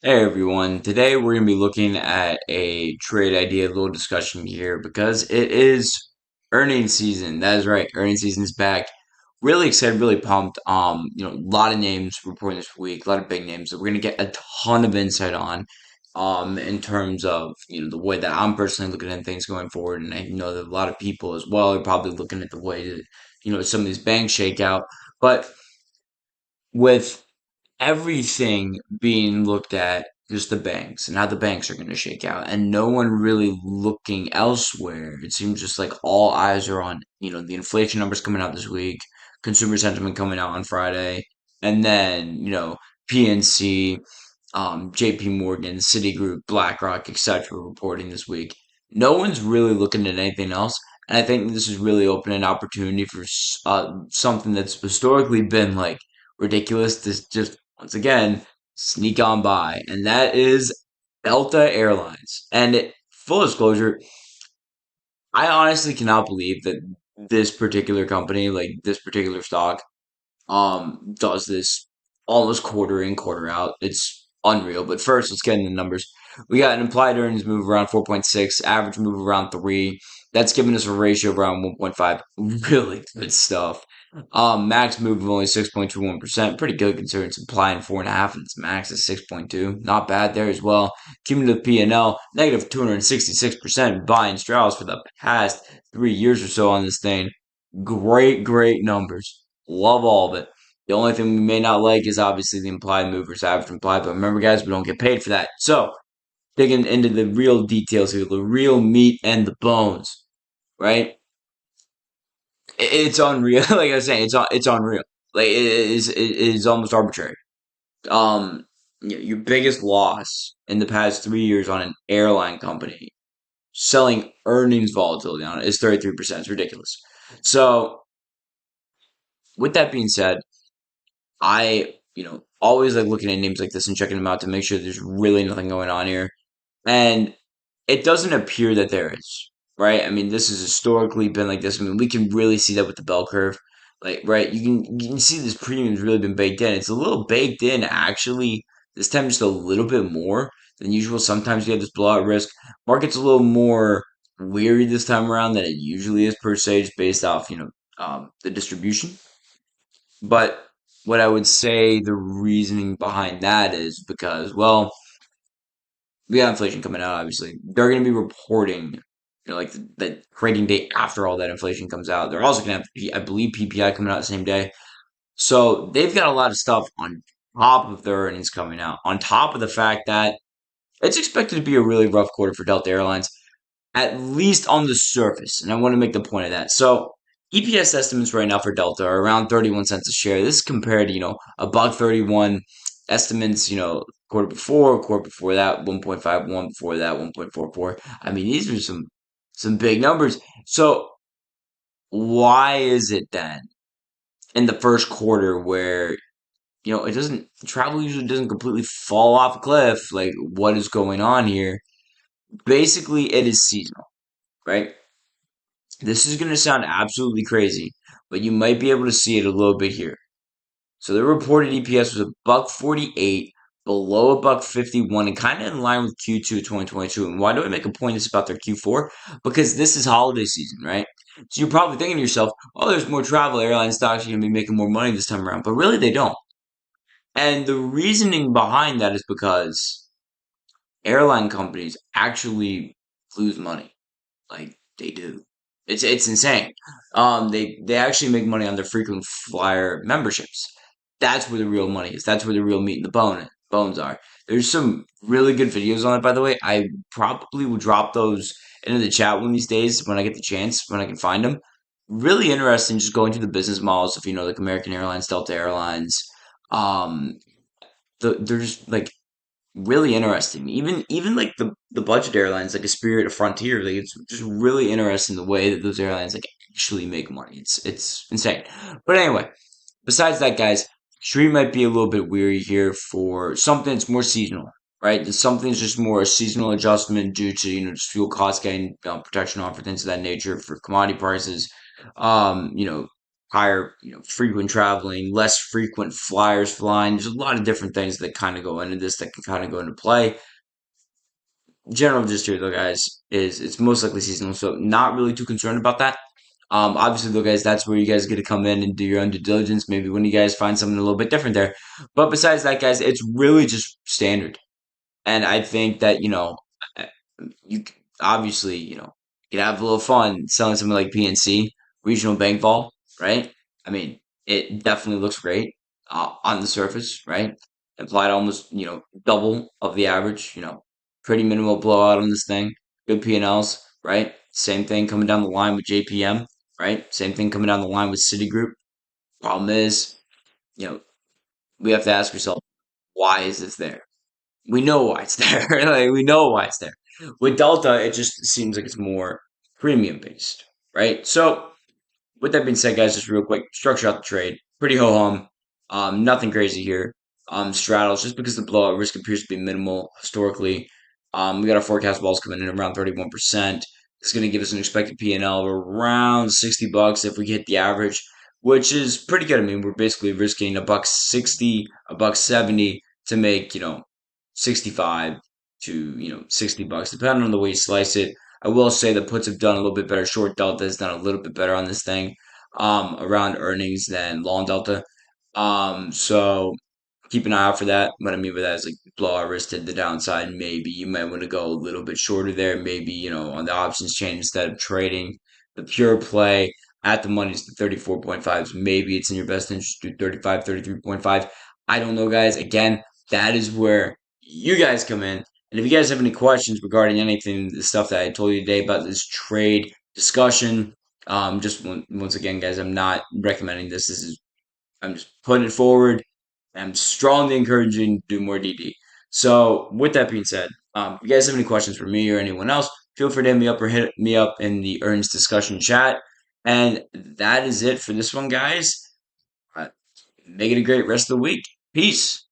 Hey everyone, today we're going to be looking at a trade idea, a little discussion here because it is earnings season. That is right, earnings season is back. Really excited, really pumped. A lot of names reporting this week, a lot of big names that we're going to get a ton of insight on, in terms of, the way that I'm personally looking at things going forward. And I know that a lot of people as well are probably looking at the way that, some of these banks shake out. But with everything being looked at just the banks and how the banks are going to shake out and no one really looking elsewhere. It seems just like all eyes are on, the inflation numbers coming out this week, consumer sentiment coming out on Friday, and then, PNC, JP Morgan, Citigroup, BlackRock, etc. reporting this week. No one's really looking at anything else. And I think this is really opening an opportunity for something that's historically been like ridiculous to just once again sneak on by, and that is Delta Airlines. Full disclosure, I honestly cannot believe that this particular company, like this particular stock, does this almost quarter in, quarter out. It's unreal. But first, let's get into the numbers. We got an implied earnings move around 4.6, average move around 3. That's giving us a ratio of around 1.5. Really good stuff. Max move of only 6.21%. Pretty good considering it's implying 4.5 and its max is 6.2. Not bad there as well. Cumulative P&L, negative 266% buying Strauss for the past 3 years or so on this thing. Great, great numbers. Love all of it. The only thing we may not like is obviously the implied move versus average implied, but remember, guys, we don't get paid for that. So, digging into the real details here, the real meat and the bones, right? It's unreal. Like I was saying, it's unreal. Like it is almost arbitrary. Your biggest loss in the past 3 years on an airline company selling earnings volatility on it is 33%. It's ridiculous. So, with that being said, I, always like looking at names like this and checking them out to make sure there's really nothing going on here. And it doesn't appear that there is, right? I mean, this has historically been like this. I mean, we can really see that with the bell curve. Like, right, you can see this premium's really been baked in. It's a little baked in actually. This time just a little bit more than usual. Sometimes you have this blowout risk. Market's a little more weary this time around than it usually is per se, just based off, the distribution. But what I would say the reasoning behind that is because, well, we got inflation coming out, obviously. They're going to be reporting, like the trading date after all that inflation comes out. They're also going to have, I believe, PPI coming out the same day. So they've got a lot of stuff on top of their earnings coming out, on top of the fact that it's expected to be a really rough quarter for Delta Airlines, at least on the surface. And I want to make the point of that. So EPS estimates right now for Delta are around 31 cents a share. This is compared to, a buck 31 estimates, quarter before that, 1.51 before that, 1.44. I mean, these are some big numbers. So why is it then in the first quarter where it doesn't travel usually doesn't completely fall off a cliff? Like what is going on here? Basically, it is seasonal, right? This is going to sound absolutely crazy, but you might be able to see it a little bit here. So their reported EPS was a buck 48, below a buck 51, and kind of in line with Q2 2022. And why do I make a point this about their Q4? Because this is holiday season, right? So you're probably thinking to yourself, oh, there's more travel. Airline stocks are going to be making more money this time around. But really, they don't. And the reasoning behind that is because airline companies actually lose money. Like they do. It's insane. They actually make money on their frequent flyer memberships. That's where the real money is. That's where the real meat and the bones are. There's some really good videos on it, by the way. I probably will drop those into the chat one of these days when I get the chance, when I can find them. Really interesting, just going through the business models of like American Airlines, Delta Airlines. Um, there's like really interesting. Even like the budget airlines, like a Spirit, a Frontier, like it's just really interesting the way that those airlines like actually make money. It's insane. But anyway, besides that, guys, Street might be a little bit weary here for something that's more seasonal, right? Something's just more a seasonal adjustment due to just fuel costs getting protection offered, things of that nature for commodity prices. Um, you know, higher, frequent traveling, less frequent flyers flying. There's a lot of different things that kind of go into this that can kind of go into play. General gist here, though, guys, is it's most likely seasonal, so not really too concerned about that. Obviously, though, guys, that's where you guys get to come in and do your own due diligence. Maybe when you guys find something a little bit different there. But besides that, guys, it's really just standard. And I think that, you obviously, you can have a little fun selling something like PNC, regional bank vol, right? I mean, it definitely looks great on the surface, right? Implied almost, double of the average, pretty minimal blowout on this thing. Good P&Ls, right? Same thing coming down the line with JPM, right? Same thing coming down the line with Citigroup. Problem is, you know, we have to ask ourselves, why is this there? We know why it's there. Like, we know why it's there. With Delta, it just seems like it's more premium based, right? So with that being said, guys, just real quick, structure out the trade. Pretty ho hum. Nothing crazy here. Straddles just because the blowout risk appears to be minimal historically. We got our forecast balls coming in around 31%. It's going to give us an expected P&L of around $60 if we hit the average, which is pretty good. I mean, we're basically risking a buck 60, a buck 70 to make 65 to $60, depending on the way you slice it. I will say the puts have done a little bit better. Short delta has done a little bit better on this thing, around earnings than long delta. So keep an eye out for that. What I mean by that is like blow our wrist to the downside. Maybe you might want to go a little bit shorter there. Maybe, on the options chain instead of trading the pure play at the money's the 34.5s. Maybe it's in your best interest to do 35, 33.5. I don't know, guys. Again, that is where you guys come in. And if you guys have any questions regarding anything, the stuff that I told you today about this trade discussion, once again, guys, I'm not recommending this. I'm just putting it forward. I'm strongly encouraging to do more DD. So, with that being said, if you guys have any questions for me or anyone else, feel free to hit me up or hit me up in the earns discussion chat. And that is it for this one, guys. Make it a great rest of the week. Peace.